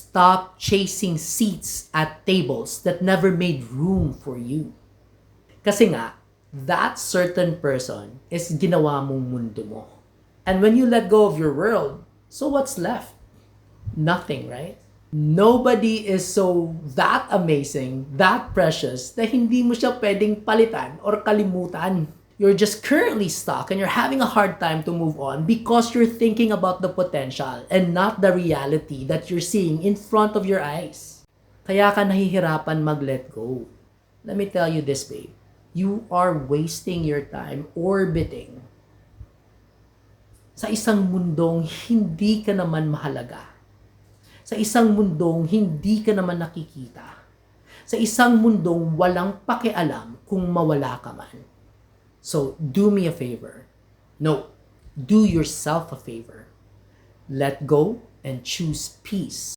Stop chasing seats at tables that never made room for you. Kasi nga, that certain person is ginawa mong mundo mo. And when you let go of your world, so what's left? Nothing, right? Nobody is so that amazing, that precious, na hindi mo siya pwedeng palitan or kalimutan. You're just currently stuck and you're having a hard time to move on because you're thinking about the potential and not the reality that you're seeing in front of your eyes. Kaya ka nahihirapan mag-let go. Let me tell you this, babe. You are wasting your time orbiting sa isang mundong hindi ka naman mahalaga. Sa isang mundong hindi ka naman nakikita. Sa isang mundong walang pakialam kung mawala ka man. So, do me a favor. No, do yourself a favor. Let go and choose peace.